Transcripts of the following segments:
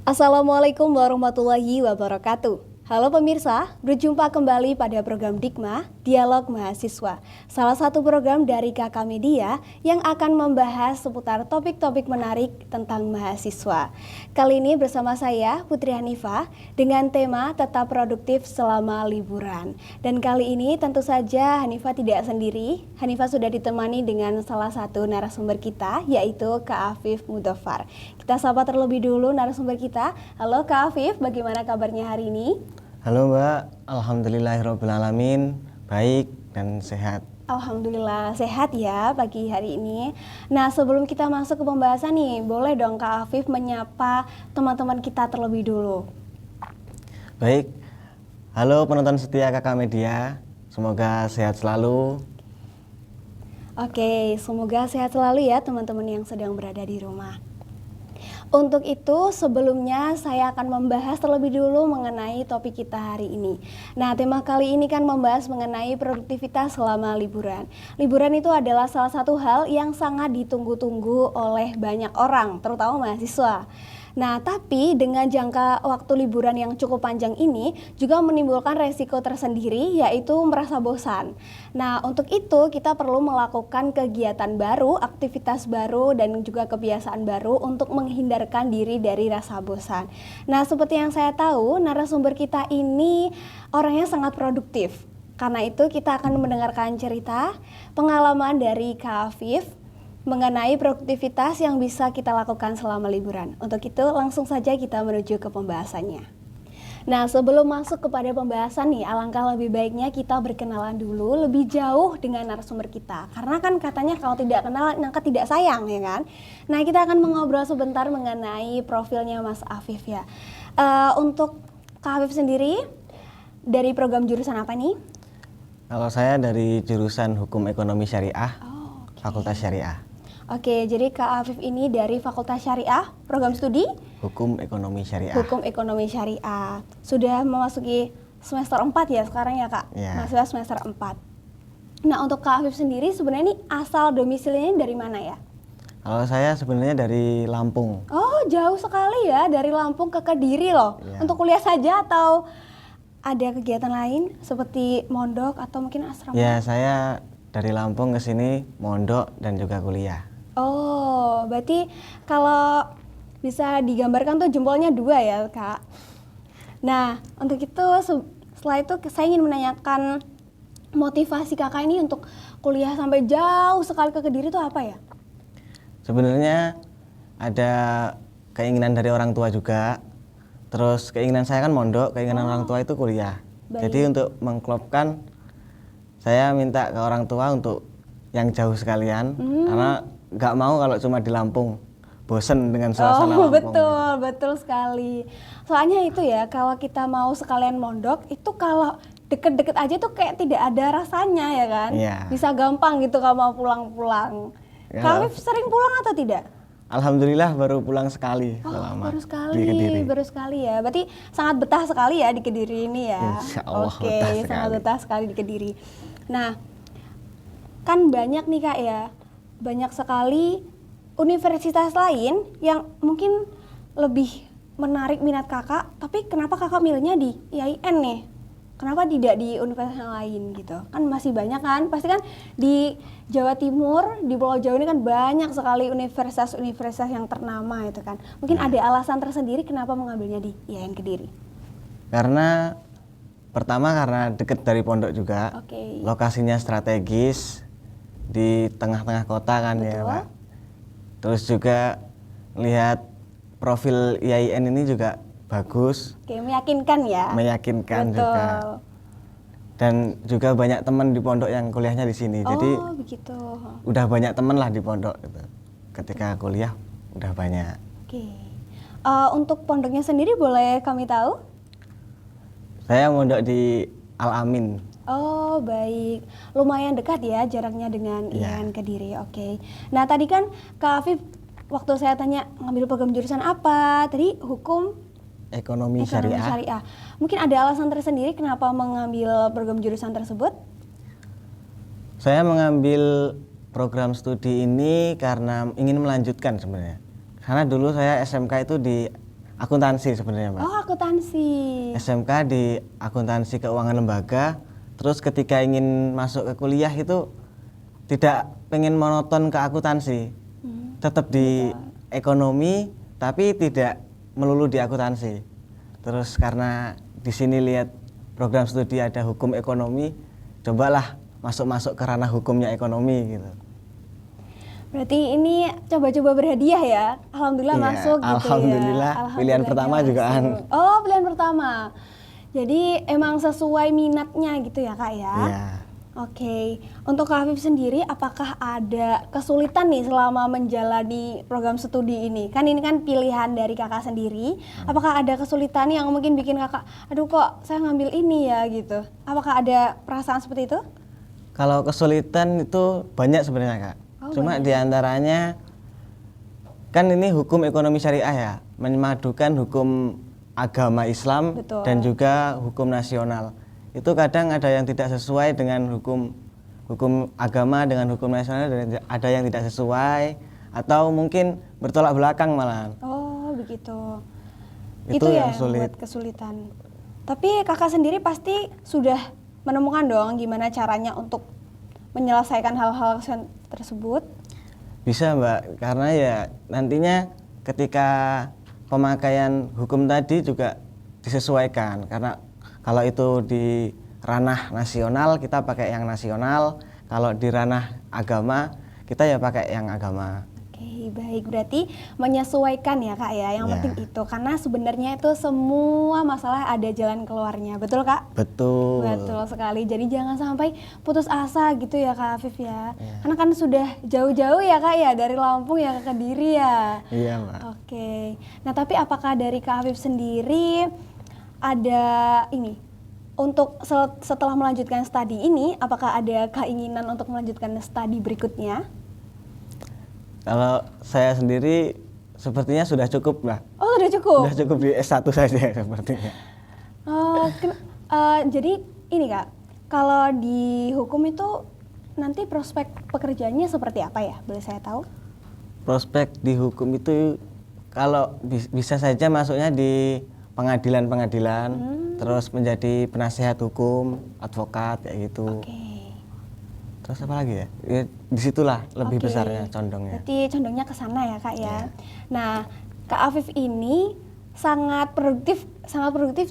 Assalamualaikum warahmatullahi wabarakatuh. Halo pemirsa, berjumpa kembali pada program Dikma, Dialog Mahasiswa, salah satu program dari KK Media yang akan membahas seputar topik-topik menarik tentang mahasiswa. Kali ini bersama saya, Putri Hanifah, dengan tema Tetap Produktif Selama Liburan. Dan kali ini tentu saja Hanifah tidak sendiri, Hanifah sudah ditemani dengan salah satu narasumber kita, yaitu Kak Afif Mudofar. Kita sapa terlebih dulu narasumber kita. Halo Kak Afif, bagaimana kabarnya hari ini? Halo Mbak, alhamdulillahirrahmanirrahim, baik dan sehat. Alhamdulillah sehat ya pagi hari ini. Nah, sebelum kita masuk ke pembahasan nih, boleh dong Kak Afif menyapa teman-teman kita terlebih dulu. Baik, halo penonton setia KK Media, semoga sehat selalu. Oke, semoga sehat selalu ya teman-teman yang sedang berada di rumah. Untuk itu sebelumnya saya akan membahas terlebih dulu mengenai topik kita hari ini. Nah, tema kali ini kan membahas mengenai produktivitas selama liburan. Liburan itu adalah salah satu hal yang sangat ditunggu-tunggu oleh banyak orang, terutama mahasiswa. Nah, tapi dengan jangka waktu liburan yang cukup panjang ini juga menimbulkan resiko tersendiri, yaitu merasa bosan. Nah, untuk itu kita perlu melakukan kegiatan baru, aktivitas baru, dan juga kebiasaan baru untuk menghindarkan diri dari rasa bosan. Nah, seperti yang saya tahu, narasumber kita ini orangnya sangat produktif. Karena itu kita akan mendengarkan cerita, pengalaman dari Kak Afif, mengenai produktivitas yang bisa kita lakukan selama liburan. Untuk itu langsung saja kita menuju ke pembahasannya. Nah, sebelum masuk kepada pembahasan nih, alangkah lebih baiknya kita berkenalan dulu lebih jauh dengan narasumber kita. Karena kan katanya kalau tidak kenal, maka tidak sayang, ya kan? Nah, kita akan mengobrol sebentar mengenai profilnya Mas Afif ya. Untuk Kak Afif sendiri, dari program jurusan apa nih? Kalau saya dari jurusan Hukum Ekonomi Syariah, Fakultas Syariah. Oke, jadi Kak Afif ini dari Fakultas Syariah, program studi? Hukum Ekonomi Syariah. Hukum Ekonomi Syariah. Sudah memasuki semester 4 ya sekarang ya Kak? Ya. Mahasiswa semester 4. Nah, untuk Kak Afif sendiri sebenarnya ini asal domisilinya dari mana ya? Kalau saya sebenarnya dari Lampung. Oh, jauh sekali ya, dari Lampung ke Kediri loh. Ya. Untuk kuliah saja atau ada kegiatan lain seperti mondok atau mungkin asrama? Ya, saya dari Lampung ke sini mondok dan juga kuliah. Oh, berarti kalau bisa digambarkan tuh jempolnya 2 ya, Kak. Nah, untuk itu setelah itu saya ingin menanyakan motivasi Kakak ini untuk kuliah sampai jauh sekali ke Kediri itu apa ya? Sebenarnya ada keinginan dari orang tua juga. Terus keinginan saya kan mondok, keinginan orang tua itu kuliah. Baik. Jadi untuk mengklopkan, saya minta ke orang tua untuk yang jauh sekalian, karena nggak mau kalau cuma di Lampung, bosen dengan suasana Lampung. Betul sekali. Soalnya itu ya, kalau kita mau sekalian mondok, itu kalau deket-deket aja tuh kayak tidak ada rasanya ya kan? Iya. Bisa gampang gitu kalau mau pulang-pulang. Ya. Kak Afif sering pulang atau tidak? Alhamdulillah baru pulang sekali selama baru sekali, di Kediri. baru sekali ya. Berarti sangat betah sekali ya di Kediri ini ya. Insya Allah Oke, betah sangat sekali. betah sekali di Kediri. Nah, kan banyak nih Kak ya, banyak sekali universitas lain yang mungkin lebih menarik minat Kakak, tapi kenapa Kakak milihnya di IAIN nih? Kenapa tidak di universitas yang lain gitu? Kan masih banyak kan, pasti kan di Jawa Timur, di Pulau Jawa ini kan banyak sekali universitas-universitas yang ternama itu kan. Mungkin ada alasan tersendiri kenapa mengambilnya di IAIN Kediri? Karena pertama karena deket dari pondok juga, Oke. lokasinya strategis di tengah-tengah kota kan. Betul. Ya Pak. Terus juga lihat profil IAIN ini juga bagus, Oke, meyakinkan ya. meyakinkan Betul. juga. Dan juga banyak teman di pondok yang kuliahnya di sini. Jadi Oh, begitu. udah banyak teman lah di pondok gitu. Ketika kuliah udah banyak. Oke. Untuk pondoknya sendiri boleh kami tahu? Saya mondok di Al-Amin. Oh, baik. Lumayan dekat ya jaraknya dengan Iya. IAIN Kediri. Oke. Nah, tadi kan Kak Afif waktu saya tanya ngambil program jurusan apa? Tadi hukum Ekonomi Ekonomi Syariah. Syariah. Mungkin ada alasan tersendiri kenapa mengambil program jurusan tersebut? Saya mengambil program studi ini karena ingin melanjutkan sebenarnya. Karena dulu saya SMK itu di akuntansi sebenarnya, Mbak. Oh, akuntansi. SMK di akuntansi keuangan lembaga. Terus ketika ingin masuk ke kuliah itu tidak pengen monoton ke akuntansi. Tetap di ekonomi tapi tidak melulu di akuntansi. Terus karena di sini lihat program studi ada hukum ekonomi, cobalah masuk ke ranah hukumnya ekonomi gitu. Berarti ini coba-coba berhadiah ya. Alhamdulillah Iya, masuk gitu alhamdulillah, ya. pilihan pertama juga kan. Oh, pilihan pertama. Jadi emang sesuai minatnya gitu ya, Kak ya. Iya. Oke, untuk Kak Afif sendiri, apakah ada kesulitan nih selama menjalani program studi ini? Kan ini kan pilihan dari kakak sendiri. Apakah ada kesulitan yang mungkin bikin kakak, aduh kok saya ngambil ini ya gitu? Apakah ada perasaan seperti itu? Kalau kesulitan itu banyak sebenarnya, Kak. Oh, Cuma diantaranya kan ini hukum ekonomi syariah ya, memadukan hukum agama Islam Betul. dan juga hukum nasional. Itu kadang ada yang tidak sesuai dengan hukum agama dengan hukum nasional, dan ada yang tidak sesuai atau mungkin bertolak belakang malahan. Oh begitu. Itu yang ya sulit. buat kesulitan. Tapi kakak sendiri pasti sudah menemukan dong gimana caranya untuk menyelesaikan hal-hal tersebut. Bisa, Mbak, karena ya nantinya ketika pemakaian hukum tadi juga disesuaikan, karena kalau itu di ranah nasional kita pakai yang nasional, kalau di ranah agama kita ya pakai yang agama. Oke, baik. Berarti menyesuaikan ya Kak ya, yang Ya. penting itu. Karena sebenarnya itu semua masalah ada jalan keluarnya, betul Kak? Betul. Betul sekali. Jadi jangan sampai putus asa gitu ya Kak Afif ya. Ya. Karena kan sudah jauh-jauh ya Kak ya, dari Lampung ya ke Kediri ya. Iya, Mbak. Oke. Nah tapi apakah dari Kak Afif sendiri ada ini, untuk setelah melanjutkan studi ini, apakah ada keinginan untuk melanjutkan studi berikutnya? Kalau saya sendiri sepertinya sudah cukup, Mbak. Oh sudah cukup? Sudah cukup di S1 saja sepertinya. Oh, jadi ini Kak, kalau di hukum itu nanti prospek pekerjaannya seperti apa ya? Boleh saya tahu? Prospek di hukum itu kalau bisa saja masuknya di pengadilan-pengadilan, terus menjadi penasihat hukum, advokat kayak gitu. Oke. Terus apa lagi ya? Ya disitulah lebih Oke. besarnya condongnya. Berarti condongnya ke sana ya Kak ya. Iya. Nah, Kak Afif ini sangat produktif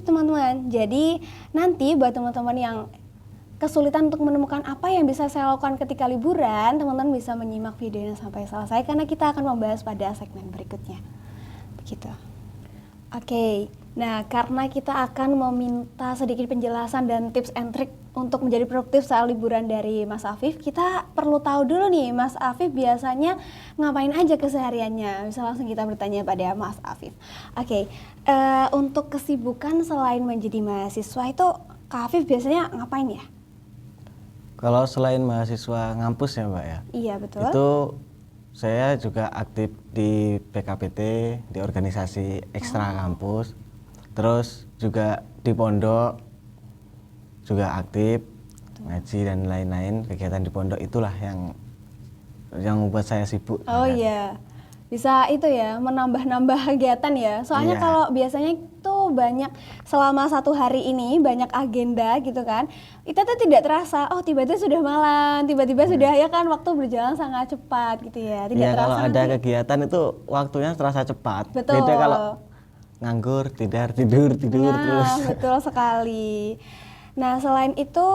teman-teman. Jadi nanti buat teman-teman yang kesulitan untuk menemukan apa yang bisa saya lakukan ketika liburan, teman-teman bisa menyimak videonya sampai selesai karena kita akan membahas pada segmen berikutnya. Begitu. Oke, nah karena kita akan meminta sedikit penjelasan dan tips and trick untuk menjadi produktif saat liburan dari Mas Afif, kita perlu tahu dulu nih Mas Afif biasanya ngapain aja kesehariannya. Bisa langsung kita bertanya pada Mas Afif. Oke, untuk kesibukan selain menjadi mahasiswa itu Kak Afif biasanya ngapain ya? Kalau selain mahasiswa ngampus ya, Mbak ya. Iya betul. Itu saya juga aktif di PKPT, di organisasi ekstra kampus. Terus juga di pondok juga aktif, ngaji dan lain-lain. Kegiatan di pondok itulah yang membuat saya sibuk. Oh iya, bisa itu ya, menambah-nambah kegiatan ya. Soalnya Iya. kalau biasanya itu banyak, selama satu hari ini banyak agenda gitu kan. Kita tuh tidak terasa, oh tiba-tiba sudah malam, tiba-tiba sudah ya kan, waktu berjalan sangat cepat gitu ya. Tidak Iya, terasa kalau ada nanti. kegiatan itu waktunya terasa cepat. Betul. Beda kalau nganggur, tidur Nah, terus. betul sekali. Nah, selain itu,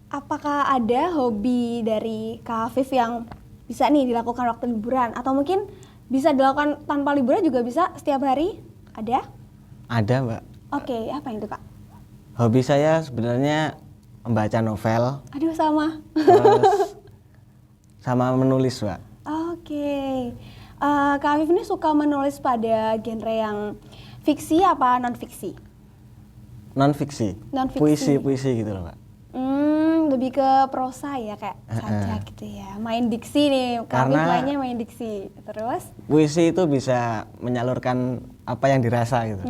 apakah ada hobi dari Kak Afif yang bisa nih dilakukan waktu liburan? Atau mungkin bisa dilakukan tanpa liburan juga bisa setiap hari? Ada? Ada, Mbak. Oke, apa itu Kak? Hobi saya sebenarnya membaca novel, Aduh, sama. terus sama menulis, Mbak. Oke. Kak Afif ini suka menulis pada genre yang fiksi apa non-fiksi? Non-fiksi. Non-fiksi. Puisi gitu loh, Mbak. Lebih ke prosa ya kayak sajak gitu ya. Main diksi nih, Kak Afif Karena- mainnya main diksi. Terus? Puisi itu bisa menyalurkan apa yang dirasa gitu.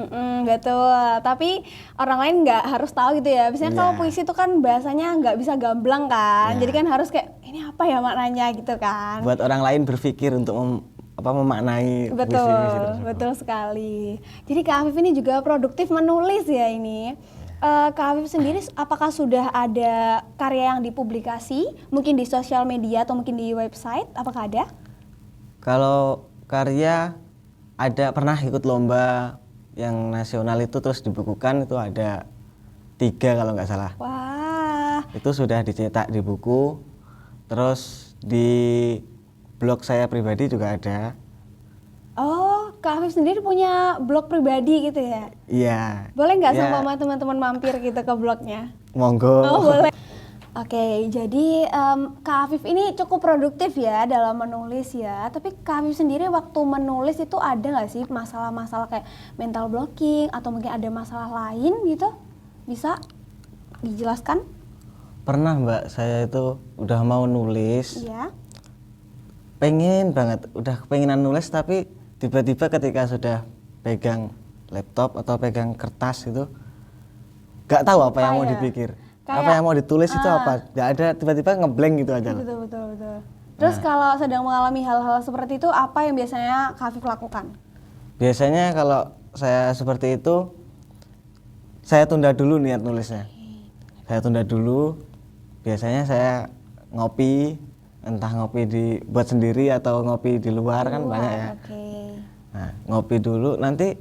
Betul, tapi orang lain nggak harus tahu gitu ya. Biasanya kalau Iya. puisi itu kan bahasanya nggak bisa gamblang kan, Iya. jadi kan harus kayak ini apa ya maknanya gitu kan. Buat orang lain berpikir untuk memaknai Betul, puisi-puisi tersebut. betul sekali. Jadi Kak Afif ini juga produktif menulis ya ini. Kak Afif sendiri apakah sudah ada karya yang dipublikasi, mungkin di sosial media atau mungkin di website? Apakah ada? Kalau karya ada pernah ikut lomba yang nasional itu terus dibukukan, itu ada 3 kalau nggak salah. Wah, Itu sudah dicetak di buku, terus di blog saya pribadi juga ada. oh Kak Afif sendiri punya blog pribadi gitu ya? Iya. Boleh nggak Ya, sama teman-teman mampir gitu ke blognya? monggo. Oh boleh. Oke, jadi Kak Afif ini cukup produktif ya dalam menulis ya. Tapi Kak Afif sendiri waktu menulis itu ada nggak sih masalah-masalah kayak mental blocking atau mungkin ada masalah lain gitu? Bisa dijelaskan? Pernah Mbak, saya itu udah mau nulis, Iya. pengen banget, udah kepengenan nulis, tapi tiba-tiba ketika sudah pegang laptop atau pegang kertas itu nggak tahu apa yang mau Kayak- dipikir, kayak, apa yang mau ditulis itu apa, nggak ada, tiba-tiba ngeblank gitu aja loh. Betul, betul, betul. Terus kalau sedang mengalami hal-hal seperti itu, apa yang biasanya Kak Afif lakukan? Biasanya kalau saya seperti itu, saya tunda dulu niat nulisnya. Saya tunda dulu, biasanya saya ngopi, entah ngopi buat sendiri atau ngopi di luar kan banyak ya. Oke. Nah, ngopi dulu, nanti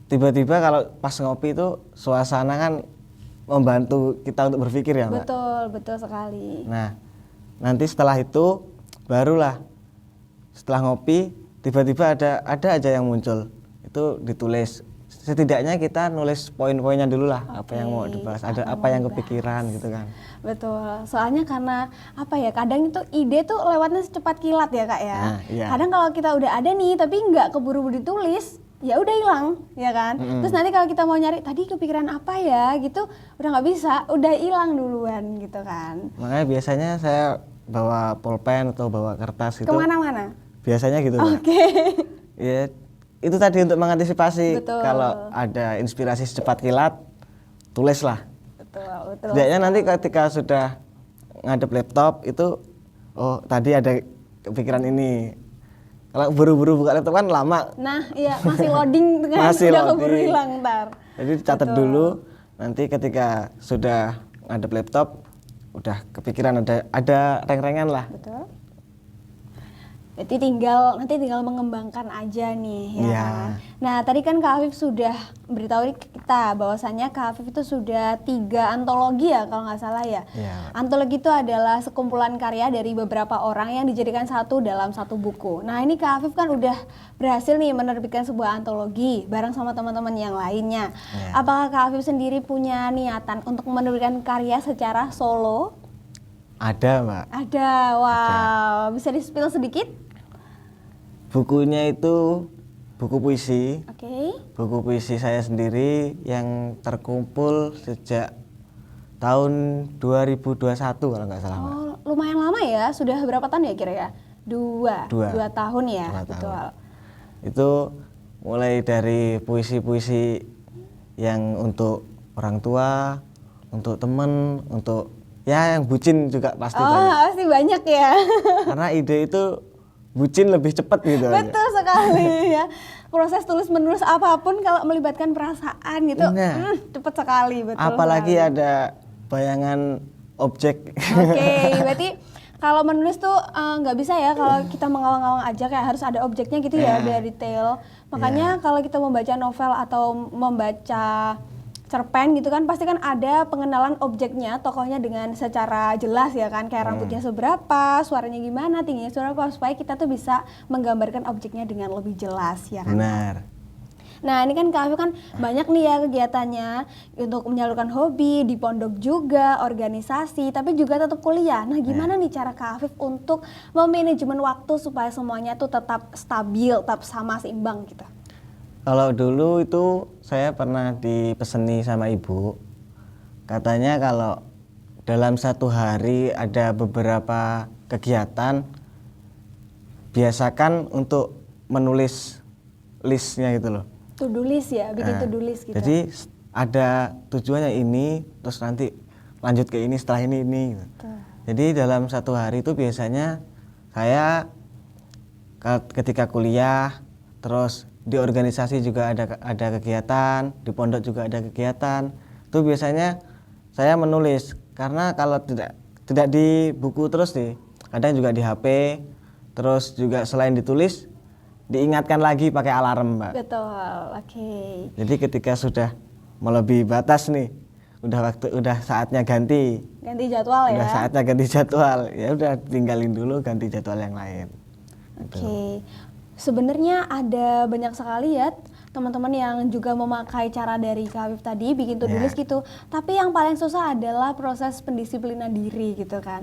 tiba-tiba kalau pas ngopi itu suasana kan membantu kita untuk berpikir ya Mbak. Betul, betul sekali. Nah, nanti setelah itu barulah setelah ngopi tiba-tiba ada aja yang muncul. Itu ditulis. Setidaknya kita nulis poin-poinnya dulu lah, apa yang mau dibahas, ada apa yang kepikiran gitu kan. Betul, soalnya karena apa ya, kadang itu ide tuh lewatnya secepat kilat ya Kak ya. Nah, iya. Kadang kalau kita udah ada nih tapi nggak keburu-buru ditulis, ya udah hilang ya kan. Terus nanti kalau kita mau nyari tadi kepikiran apa ya gitu, udah nggak bisa, udah hilang duluan gitu kan. Makanya biasanya saya bawa pulpen atau bawa kertas gitu. Kemana-mana. Biasanya gitu Mbak. Oke. Ya, itu tadi untuk mengantisipasi Betul. kalau ada inspirasi secepat kilat, tulislah. Betul, betul. Setidaknya nanti ketika sudah ngadep laptop itu, oh tadi ada kepikiran ini. Kalau buru-buru buka laptop kan lama, Nah, iya masih loading kan, Masih udah loading. keburu hilang ntar. jadi dicatat Betul. dulu. Nanti ketika sudah ngadep laptop, udah kepikiran ada reng-rengan lah. Betul. Berarti nanti tinggal mengembangkan aja nih ya Iya. kan. Nah tadi kan Kak Afif sudah beritahu ke kita bahwasannya Kak Afif itu sudah 3 antologi ya kalau nggak salah ya. Iya. Antologi itu adalah sekumpulan karya dari beberapa orang yang dijadikan satu dalam satu buku. Nah ini Kak Afif kan udah berhasil nih menerbitkan sebuah antologi bareng sama teman-teman yang lainnya. Iya. Apakah Kak Afif sendiri punya niatan untuk menerbitkan karya secara solo? Ada Mbak. Ada, wow. Bisa di-spill sedikit? Bukunya itu buku puisi. Oke. Buku puisi saya sendiri yang terkumpul sejak tahun 2021 kalau nggak salah Mbak. Oh, lumayan lama ya. Sudah berapa tahun ya kira-kira? Dua 2 tahun ya, 2 tahun. betul. Itu mulai dari puisi-puisi yang untuk orang tua, untuk temen, untuk ya yang bucin juga pasti Oh, banyak. pasti banyak ya. Karena ide itu bucin lebih cepat gitu aja. Betul sekali ya. Proses tulis menulis apapun kalau melibatkan perasaan gitu, Nah. cepet sekali, betul. Apalagi sekali. ada bayangan objek. Oke, berarti kalau menulis tuh nggak bisa ya kalau kita mengawang-awang aja, kayak harus ada objeknya gitu ya, Ya. biar detail. Makanya kalau kita membaca novel atau membaca cerpen gitu kan, pasti kan ada pengenalan objeknya, tokohnya dengan secara jelas ya kan, kayak rambutnya seberapa, suaranya gimana, tingginya seberapa, supaya kita tuh bisa menggambarkan objeknya dengan lebih jelas ya kan. Benar. Nah ini kan Kak Afif kan banyak nih ya kegiatannya untuk menyalurkan hobi, di pondok juga, organisasi, tapi juga tetap kuliah. Nah gimana nih cara Kak Afif untuk memanajemen waktu supaya semuanya tuh tetap stabil, tetap sama seimbang gitu? Kalau dulu itu saya pernah dipeseni sama ibu, katanya kalau dalam satu hari ada beberapa kegiatan, biasakan untuk menulis listnya gitu loh. To-do list ya, bikin Nah, to-do list gitu. Jadi ada tujuannya ini, terus nanti lanjut ke ini setelah ini gitu. Betul. Jadi dalam satu hari itu biasanya saya ketika kuliah, terus di organisasi juga ada kegiatan, di pondok juga ada kegiatan. Itu biasanya saya menulis, karena kalau tidak di buku terus nih, kadang juga di HP, terus juga selain ditulis diingatkan lagi pakai alarm, Mbak. Betul, oke. Jadi ketika sudah melebihi batas nih, udah saatnya ganti. Ganti jadwal ya. Udah saatnya ganti jadwal. Ya udah tinggalin dulu, ganti jadwal yang lain. Oke. Sebenarnya ada banyak sekali ya teman-teman yang juga memakai cara dari Kak Afif tadi bikin to-do list gitu. Tapi yang paling susah adalah proses pendisiplinan diri gitu kan.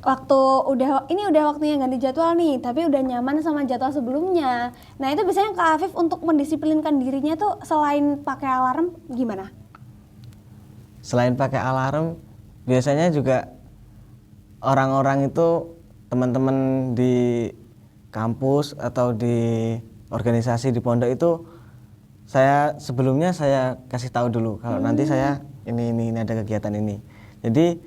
Waktu udah waktunya ganti jadwal nih, tapi udah nyaman sama jadwal sebelumnya. Nah, itu biasanya Kak Afif untuk mendisiplinkan dirinya tuh selain pakai alarm gimana? Selain pakai alarm, biasanya juga orang-orang itu, teman-teman di kampus atau di organisasi di pondok itu, sebelumnya saya kasih tahu dulu kalau nanti saya ini ada kegiatan ini. Jadi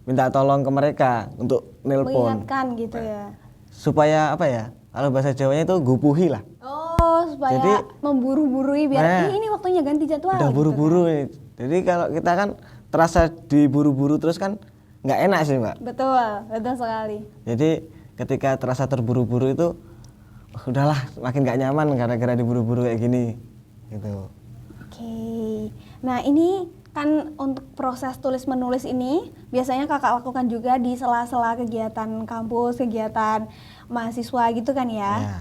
minta tolong ke mereka untuk nelpon. Mengingatkan gitu ya. Supaya apa ya? Kalau bahasa Jawanya itu gupuhi lah. Oh, supaya Jadi, memburu-burui biar ini waktunya ganti jadwal. Udah gitu buru-buru kan. nih. Jadi kalau kita kan terasa diburu-buru terus kan nggak enak sih, Mbak. Betul sekali. Jadi ketika terasa terburu-buru itu, udahlah makin nggak nyaman gara-gara diburu-buru kayak gini, gitu. Oke. Nah, ini kan untuk proses tulis menulis ini biasanya Kakak lakukan juga di sela-sela kegiatan kampus, kegiatan mahasiswa gitu kan ya. Ya.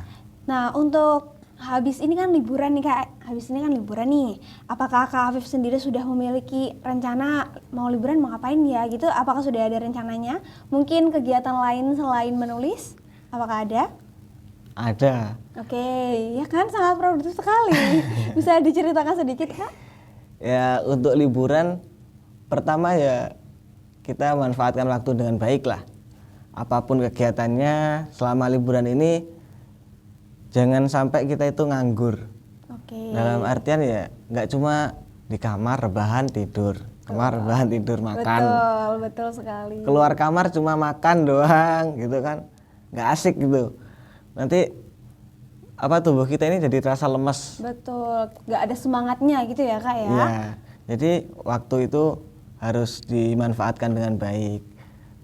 Nah, untuk habis ini kan liburan nih Kak. Apakah Kak Afif sendiri sudah memiliki rencana mau liburan mau ngapain ya gitu? Apakah sudah ada rencananya? Mungkin kegiatan lain selain menulis? Apakah ada? Ada. Oke, ya kan sangat produktif sekali. Bisa diceritakan sedikit Kak? Ya, untuk liburan pertama ya kita manfaatkan waktu dengan baik lah. Apapun kegiatannya selama liburan ini, jangan sampai kita itu nganggur. Oke. Dalam artian ya nggak cuma di kamar rebahan tidur, makan. Betul sekali. Keluar kamar cuma makan doang gitu kan, nggak asik gitu. Nanti tubuh kita ini jadi terasa lemes. Betul, nggak ada semangatnya gitu ya Kak ya. Ya, jadi waktu itu harus dimanfaatkan dengan baik,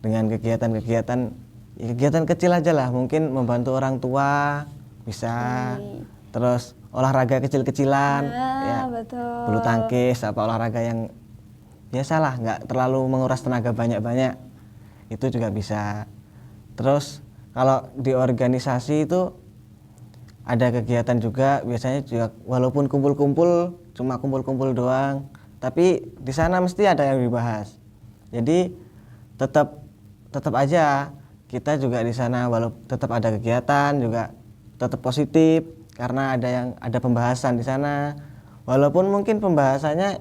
dengan kegiatan kecil aja lah, mungkin membantu orang tua bisa, terus olahraga kecil-kecilan, ya, betul. bulu tangkis, olahraga yang biasalah, nggak terlalu menguras tenaga banyak-banyak, itu juga bisa. Terus kalau di organisasi itu ada kegiatan juga, biasanya juga walaupun cuma kumpul-kumpul doang, tapi di sana mesti ada yang dibahas. Jadi tetap aja kita juga di sana walau tetap ada kegiatan juga tetap positif karena ada pembahasan di sana. Walaupun mungkin pembahasannya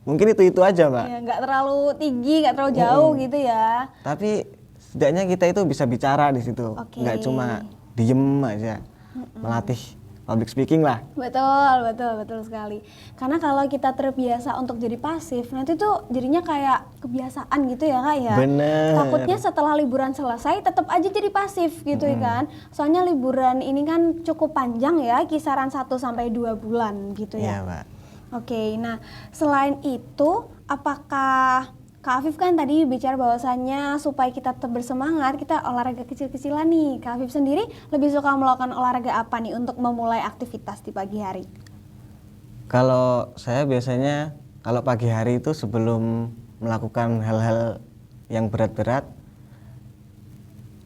mungkin itu aja, Mbak. Ya, nggak terlalu tinggi, nggak terlalu jauh gitu ya. Tapi setidaknya kita itu bisa bicara di situ, nggak cuma diem aja. Melatih public speaking lah. Betul sekali. Karena kalau kita terbiasa untuk jadi pasif, nanti tuh jadinya kayak kebiasaan gitu ya Kak ya. Bener. Takutnya setelah liburan selesai tetap aja jadi pasif gitu ya kan. Soalnya liburan ini kan cukup panjang ya, kisaran 1-2 bulan gitu ya. Iya, Mbak. Oke, nah selain itu apakah Kak Afif kan tadi bicara bahwasannya supaya kita tetap bersemangat, kita olahraga kecil-kecilan nih. Kak Afif sendiri lebih suka melakukan olahraga apa nih untuk memulai aktivitas di pagi hari? Kalau saya biasanya kalau pagi hari itu sebelum melakukan hal-hal yang berat-berat,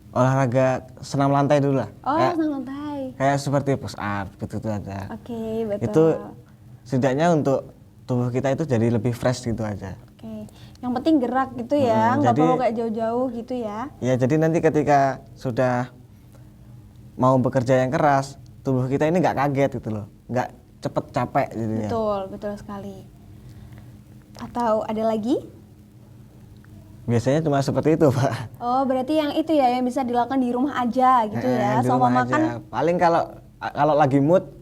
olahraga senam lantai dulu lah. Oh, senam lantai. Kayak seperti push up, gitu aja. Oke, betul. Itu setidaknya untuk tubuh kita itu jadi lebih fresh gitu aja. Oke, yang penting gerak gitu ya, nggak perlu kayak jauh-jauh gitu ya. Ya, jadi nanti ketika sudah mau bekerja yang keras, tubuh kita ini nggak kaget gitu loh, nggak cepet capek gitu ya. Betul sekali. Atau ada lagi? Biasanya cuma seperti itu, Pak. Oh, berarti yang itu ya, yang bisa dilakukan di rumah aja gitu ya, Di sama rumah makan. aja. Paling kalau lagi mood,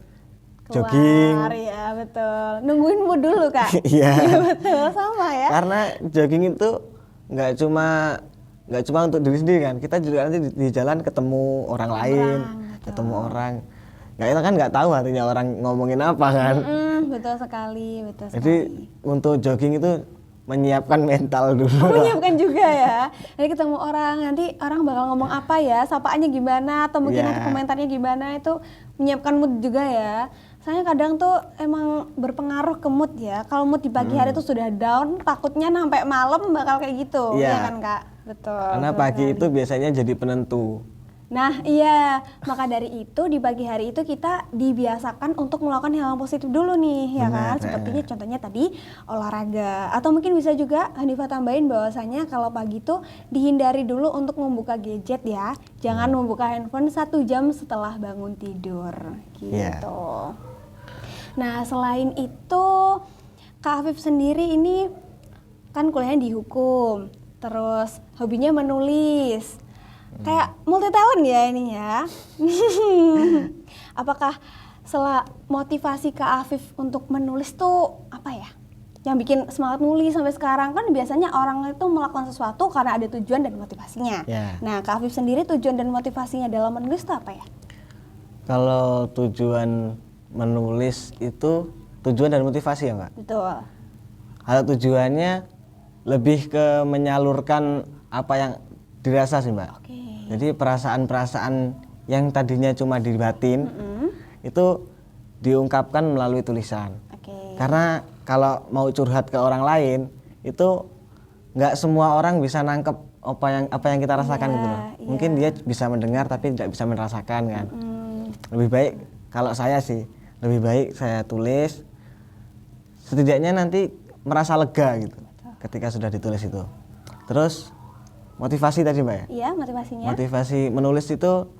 Keluar, jogging. ya betul. Nungguin mood dulu Kak. Iya. Betul, sama ya. Karena jogging itu nggak cuma untuk diri sendiri kan, kita juga nanti di jalan ketemu orang lain. ketemu orang. Kita kan nggak tahu hatinya orang ngomongin apa kan. Betul sekali, betul Jadi sekali. untuk jogging itu menyiapkan mental dulu. Menyiapkan juga ya. Jadi ketemu orang, nanti orang bakal ngomong apa ya, sapaannya gimana, atau mungkin Iya. nanti komentarnya gimana, itu menyiapkan mood juga ya. Soalnya kadang tuh emang berpengaruh ke mood ya. Kalau mood di pagi hari tuh sudah down, takutnya sampai malam bakal kayak gitu. Iya. Iya kan Kak? Betul. Karena betul pagi sekali. itu biasanya jadi penentu. Nah iya, maka dari itu di pagi hari itu kita dibiasakan untuk melakukan hal yang positif dulu nih, ya kan? Benar, Sepertinya contohnya tadi olahraga, atau mungkin bisa juga Hanifah tambahin bahwasanya kalau pagi itu dihindari dulu untuk membuka gadget ya, jangan membuka handphone 1 jam setelah bangun tidur, gitu. Iya. Nah selain itu Kak Afif sendiri ini kan kuliahnya di hukum, terus hobinya menulis. Kayak multi talent ya ini ya. Apakah motivasi Kak Afif untuk menulis tuh apa ya? Yang bikin semangat nulis sampai sekarang kan biasanya orang itu melakukan sesuatu karena ada tujuan dan motivasinya. Ya. Nah, Kak Afif sendiri tujuan dan motivasinya dalam menulis itu apa ya? Kalau tujuan menulis itu tujuan dan motivasi ya Mbak? Betul. Kalau tujuannya lebih ke menyalurkan apa yang dirasa sih Mbak. Oke. Jadi perasaan-perasaan yang tadinya cuma di batin itu diungkapkan melalui tulisan. Oke. Karena kalau mau curhat ke orang lain itu nggak semua orang bisa nangkep apa yang kita rasakan Iya, gitu loh. iya. Mungkin dia bisa mendengar tapi tidak bisa merasakan kan. Lebih baik kalau saya sih lebih baik saya tulis, setidaknya nanti merasa lega gitu ketika sudah ditulis itu. Terus motivasi tadi Mbak ya? Iya, motivasinya. Motivasi menulis itu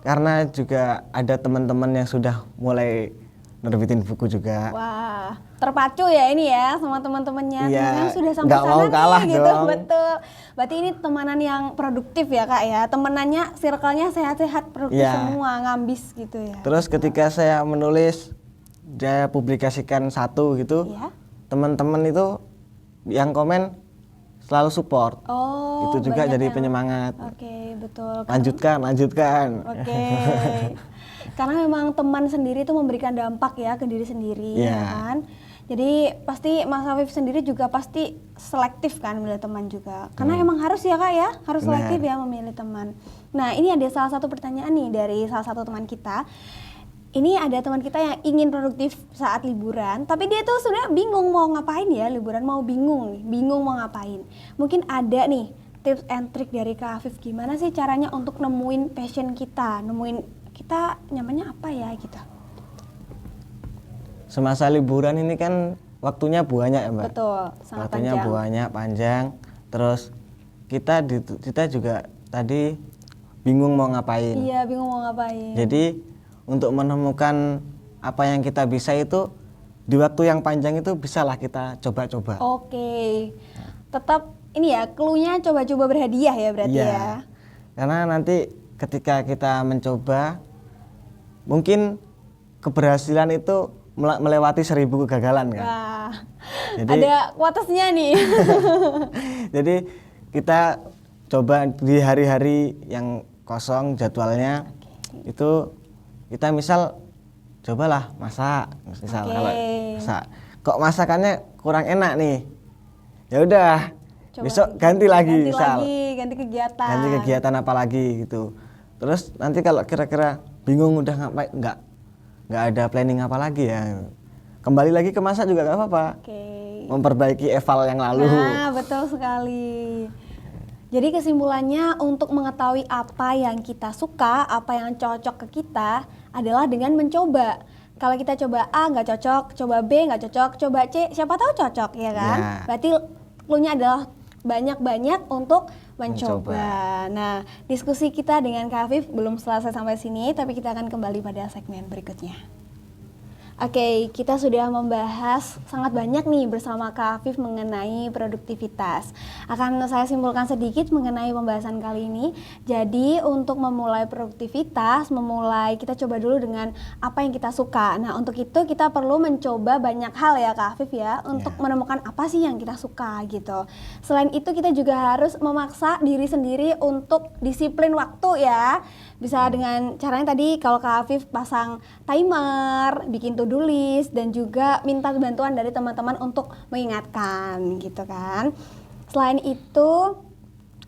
karena juga ada teman-teman yang sudah mulai nerbitin buku juga. Wah, terpacu ya ini ya sama teman-temannya. Iya, Teman-teman sudah sampai nggak sana mau kalah nih, gitu. dong. Betul. Berarti ini temanan yang produktif ya Kak ya. Temenannya, circle-nya sehat-sehat, produktif Iya. semua, ngambis gitu ya. Terus ketika saya menulis, saya publikasikan satu gitu, Iya. teman-teman itu yang komen selalu support. Oh, Itu juga banyak jadi yang- penyemangat. Oke, betul. Lanjutkan. Oke. Karena memang teman sendiri itu memberikan dampak ya ke diri sendiri, Iya. ya kan? Jadi pasti Mas Afif sendiri juga pasti selektif kan memilih teman juga. Karena emang harus ya Kak ya, harus Benar. selektif ya memilih teman. Nah ini ada salah satu pertanyaan nih dari salah satu teman kita. Ini ada teman kita yang ingin produktif saat liburan, tapi dia tuh sebenarnya bingung mau ngapain ya liburan, bingung mau ngapain. Mungkin ada nih tips and trick dari Kak Afif gimana sih caranya untuk nemuin passion kita, nemuin kita nyamannya apa ya gitu. Semasa liburan ini kan waktunya banyak ya Mbak. Betul, sangat Waktunya panjang. banyak, panjang. Terus kita juga tadi bingung mau ngapain. Iya, bingung mau ngapain. Jadi untuk menemukan apa yang kita bisa itu di waktu yang panjang itu bisalah kita coba-coba. Oke. Tetap ini ya, clue-nya coba-coba berhadiah ya berarti Iya. ya. Karena nanti ketika kita mencoba, mungkin keberhasilan itu melewati 1000 kegagalan kan. Wah. Jadi- Ada quotesnya nih. Jadi kita coba di hari-hari yang kosong jadwalnya itu kita misal cobalah masak, misal Oke. kalau masak kok masakannya kurang enak nih, ya udah Coba besok ganti lagi misal ganti kegiatan. ganti kegiatan apa lagi gitu. Terus nanti kalau kira-kira bingung udah ngapain, nggak ada planning apa lagi ya, kembali lagi ke masak juga nggak apa-apa, Oke. memperbaiki eval yang lalu. Nah, betul sekali. Jadi kesimpulannya untuk mengetahui apa yang kita suka, apa yang cocok ke kita adalah dengan mencoba. Kalau kita coba A nggak cocok, coba B nggak cocok, coba C siapa tahu cocok ya kan? Ya. Berarti clue-nya adalah banyak-banyak untuk mencoba. Mencoba. Nah, diskusi kita dengan Kak Afif belum selesai sampai sini, tapi kita akan kembali pada segmen berikutnya. Oke, kita sudah membahas sangat banyak nih bersama Kak Afif mengenai produktivitas. Akan saya simpulkan sedikit mengenai pembahasan kali ini. Jadi untuk memulai produktivitas, kita coba dulu dengan apa yang kita suka. Nah untuk itu kita perlu mencoba banyak hal ya Kak Afif ya, untuk menemukan apa sih yang kita suka gitu. Selain itu kita juga harus memaksa diri sendiri untuk disiplin waktu ya. Bisa dengan caranya tadi kalau Kak Afif pasang timer, bikin to-do list, dan juga minta bantuan dari teman-teman untuk mengingatkan gitu kan. Selain itu,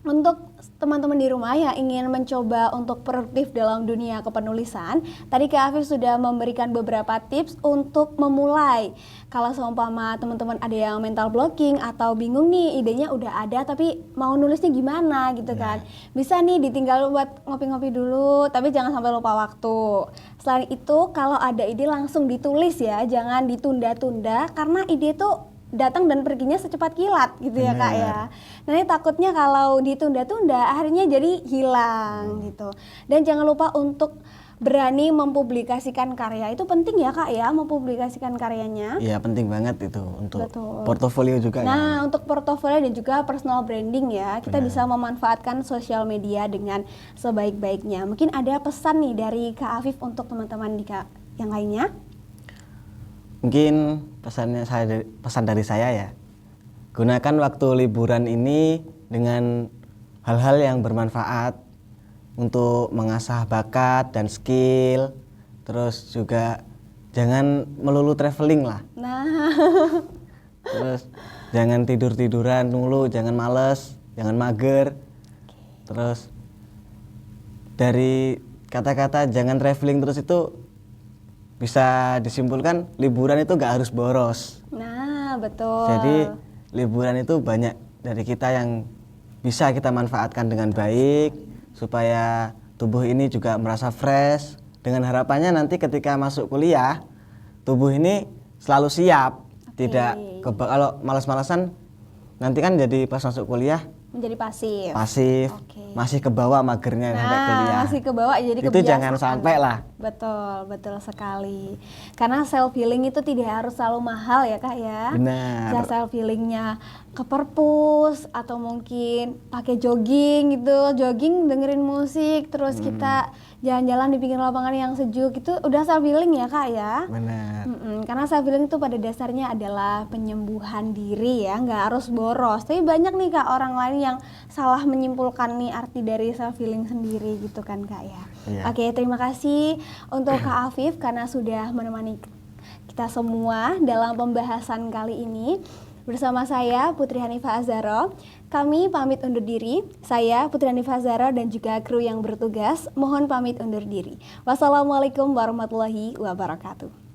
untuk teman-teman di rumah yang ingin mencoba untuk produktif dalam dunia kepenulisan, tadi Kak Afif sudah memberikan beberapa tips untuk memulai. Kalau seumpama teman-teman ada yang mental blocking atau bingung nih, idenya udah ada tapi mau nulisnya gimana gitu kan. Bisa nih ditinggal buat ngopi-ngopi dulu, tapi jangan sampai lupa waktu. Selain itu, kalau ada ide langsung ditulis ya, jangan ditunda-tunda karena ide tuh datang dan perginya secepat kilat gitu ya Kak ya. Nah ini takutnya kalau ditunda-tunda akhirnya jadi hilang gitu. Dan jangan lupa untuk berani mempublikasikan karya. Itu penting ya Kak ya, mempublikasikan karyanya. Iya penting banget itu untuk Betul. portofolio juga. Nah untuk portofolio dan juga personal branding ya, kita bisa memanfaatkan sosial media dengan sebaik-baiknya. Mungkin ada pesan nih dari Kak Afif untuk teman-teman yang lainnya? Mungkin pesan dari saya ya, gunakan waktu liburan ini dengan hal-hal yang bermanfaat untuk mengasah bakat dan skill. Terus juga jangan melulu traveling lah. Nah Terus jangan tidur-tiduran mulu, jangan males, jangan mager. Terus dari kata-kata jangan traveling terus itu bisa disimpulkan liburan itu gak harus boros. Nah betul. Jadi liburan itu banyak dari kita yang bisa kita manfaatkan dengan baik supaya tubuh ini juga merasa fresh. Dengan harapannya nanti ketika masuk kuliah tubuh ini selalu siap. Tidak kalau malas-malasan nanti kan jadi pas masuk kuliah menjadi pasif, masih ke bawah magernya sampai kuliah. Masih ke bawah jadi itu kebiasaan. Jangan sampai lah. Betul sekali. Karena self healing itu tidak harus selalu mahal ya Kak ya. Benar. Bisa self healingnya ke perpus atau mungkin pakai jogging gitu, jogging dengerin musik, terus kita jalan-jalan di pinggir lapangan yang sejuk, itu udah self healing ya Kak ya. Benar. Karena self healing itu pada dasarnya adalah penyembuhan diri ya, nggak harus boros. Tapi banyak nih Kak orang lain yang salah menyimpulkan nih arti dari self healing sendiri gitu kan Kak ya. Iya. Oke, terima kasih untuk Kak Afif karena sudah menemani kita semua dalam pembahasan kali ini. Bersama saya Putri Hanifah Azharo, kami pamit undur diri. Saya Putri Hanifah Azharo dan juga kru yang bertugas mohon pamit undur diri. Wassalamualaikum warahmatullahi wabarakatuh.